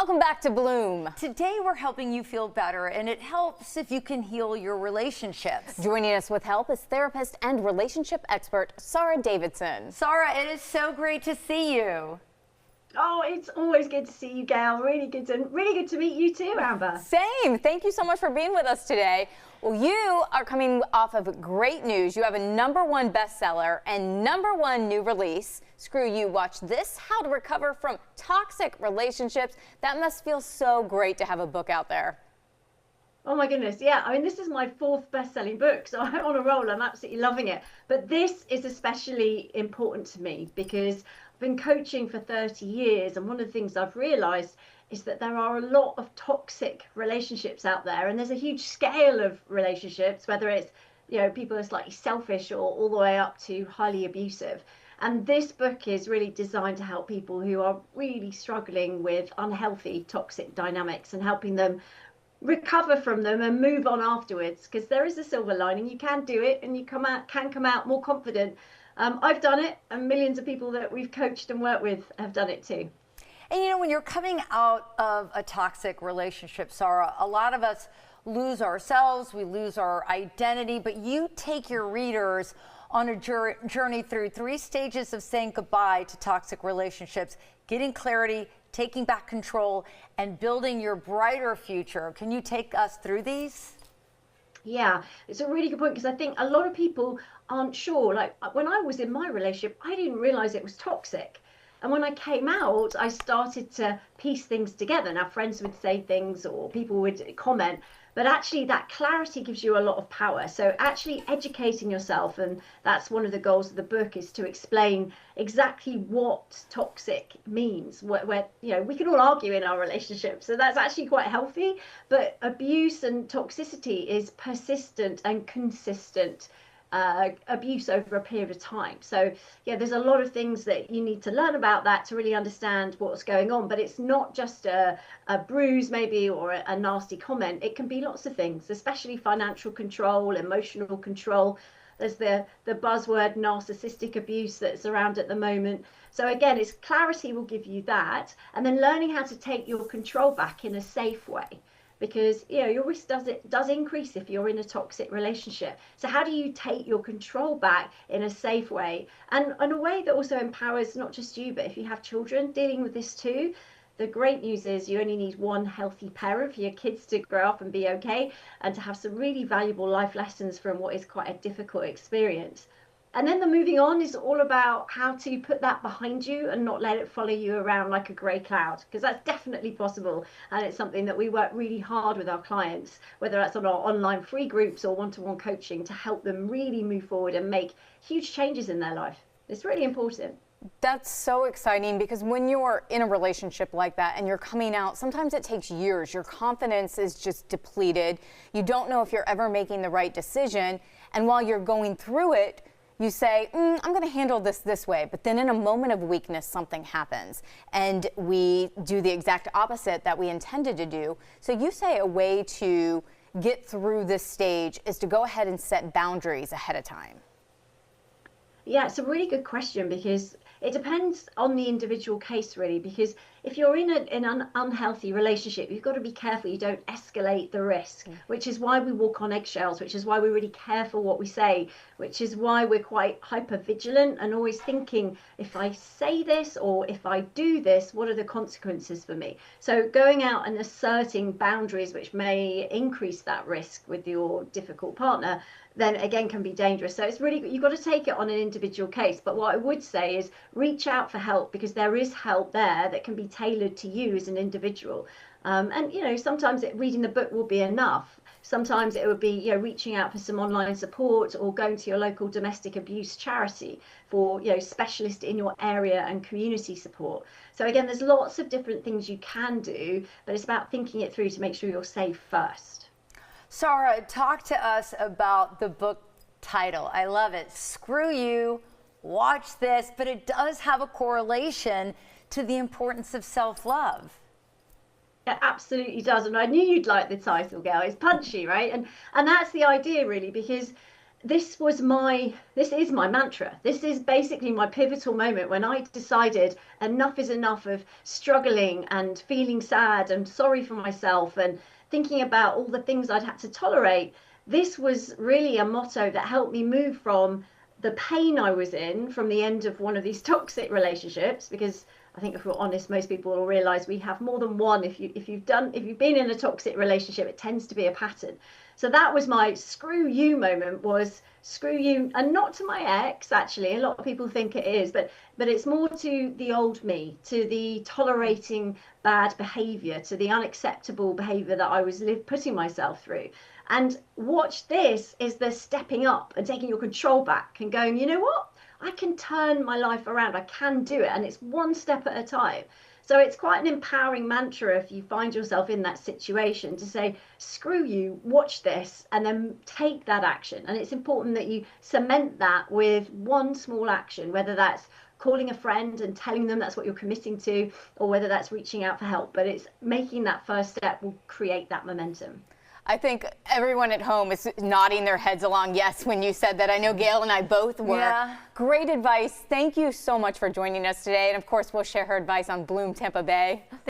Welcome back to Bloom. Today we're helping you feel better, and it helps if you can heal your relationships. Joining us with help is therapist and relationship expert Sara Davison. Sara, it is so great to see you. Oh, it's always good to see you, Gayle. Really good to meet you too, Amber. Same. Thank you so much for being with us today. Well, you are coming off of great news. You have a #1 bestseller and #1 new release. Screw You, Watch This, How to Recover from Toxic Relationships. That must feel so great to have a book out there. Oh my goodness, yeah. I mean, this is my 4th best-selling book, so I'm on a roll. I'm absolutely loving it. But this is especially important to me because I've been coaching for 30 years, and one of the things I've realized is that there are a lot of toxic relationships out there, and there's a huge scale of relationships, whether it's, you know, people are slightly selfish or all the way up to highly abusive. And this book is really designed to help people who are really struggling with unhealthy toxic dynamics and helping them recover from them and move on afterwards, because there is a silver lining. You can do it, and you can come out more confident. I've done it, and millions of people that we've coached and worked with have done it too. And you know, when you're coming out of a toxic relationship, Sara, a lot of us lose ourselves, we lose our identity, but you take your readers on a journey through 3 stages of saying goodbye to toxic relationships, getting clarity, taking back control, and building your brighter future. Can you take us through these? Yeah, it's a really good point, because I think a lot of people aren't sure. Like when I was in my relationship, I didn't realize it was toxic. And when I came out, I started to piece things together. Now, friends would say things or people would comment, but actually that clarity gives you a lot of power. So actually educating yourself, and that's one of the goals of the book, is to explain exactly what toxic means. Where you know, we can all argue in our relationships, so that's actually quite healthy, but abuse and toxicity is persistent and consistent abuse over a period of time. So yeah, there's a lot of things that you need to learn about that to really understand what's going on. But it's not just a bruise maybe, or a nasty comment. It can be lots of things, especially financial control, emotional control. There's the buzzword narcissistic abuse that's around at the moment. So again, it's clarity will give you that, and then learning how to take your control back in a safe way. Because you know, your risk does increase if you're in a toxic relationship. So how do you take your control back in a safe way, and in a way that also empowers not just you, but if you have children dealing with this too? The great news is you only need one healthy parent for your kids to grow up and be okay, and to have some really valuable life lessons from what is quite a difficult experience. And then the moving on is all about how to put that behind you and not let it follow you around like a grey cloud, because that's definitely possible. And it's something that we work really hard with our clients, whether that's on our online free groups or one-to-one coaching, to help them really move forward and make huge changes in their life. It's really important. That's so exciting, because when you're in a relationship like that and you're coming out, sometimes it takes years. Your confidence is just depleted. You don't know if you're ever making the right decision. And while you're going through it, you say, I'm going to handle this way. But then in a moment of weakness, something happens, and we do the exact opposite that we intended to do. So you say a way to get through this stage is to go ahead and set boundaries ahead of time. Yeah, it's a really good question, because it depends on the individual case, really. Because if you're in an unhealthy relationship, you've got to be careful you don't escalate the risk, which is why we walk on eggshells, which is why we're really careful what we say, which is why we're quite hyper vigilant and always thinking, if I say this or if I do this, what are the consequences for me? So going out and asserting boundaries which may increase that risk with your difficult partner, then again can be dangerous. So it's really, you've got to take it on an individual case. But what I would say is reach out for help, because there is help there that can be tailored to you as an individual. And you know, sometimes reading the book will be enough. Sometimes it would be, you know, reaching out for some online support, or going to your local domestic abuse charity for, you know, specialists in your area and community support. So again, there's lots of different things you can do, but it's about thinking it through to make sure you're safe first. Sara, talk to us about the book title. I love it. Screw You, Watch This, but it does have a correlation to the importance of self-love. It absolutely does, and I knew you'd like the title, Gayle. It's punchy, right? And that's the idea, really, because this is my mantra. This is basically my pivotal moment when I decided enough is enough of struggling and feeling sad and sorry for myself and thinking about all the things I'd had to tolerate. This was really a motto that helped me move from the pain I was in from the end of one of these toxic relationships, because I think if we're honest, most people will realize we have more than one. If you've been in a toxic relationship, it tends to be a pattern. So that was my screw you moment, was screw you, and not to my ex, actually. A lot of people think it is, but it's more to the old me, to the tolerating bad behavior, to the unacceptable behavior that I was putting myself through. And watch this is the stepping up and taking your control back and going, you know what? I can turn my life around. I can do it. And it's one step at a time. So it's quite an empowering mantra if you find yourself in that situation to say, screw you, watch this, and then take that action. And it's important that you cement that with one small action, whether that's calling a friend and telling them that's what you're committing to, or whether that's reaching out for help. But it's making that first step will create that momentum. I think everyone at home is nodding their heads along yes when you said that. I know Gayle and I both were. Yeah. Great advice. Thank you so much for joining us today. And of course, we'll share her advice on Bloom Tampa Bay.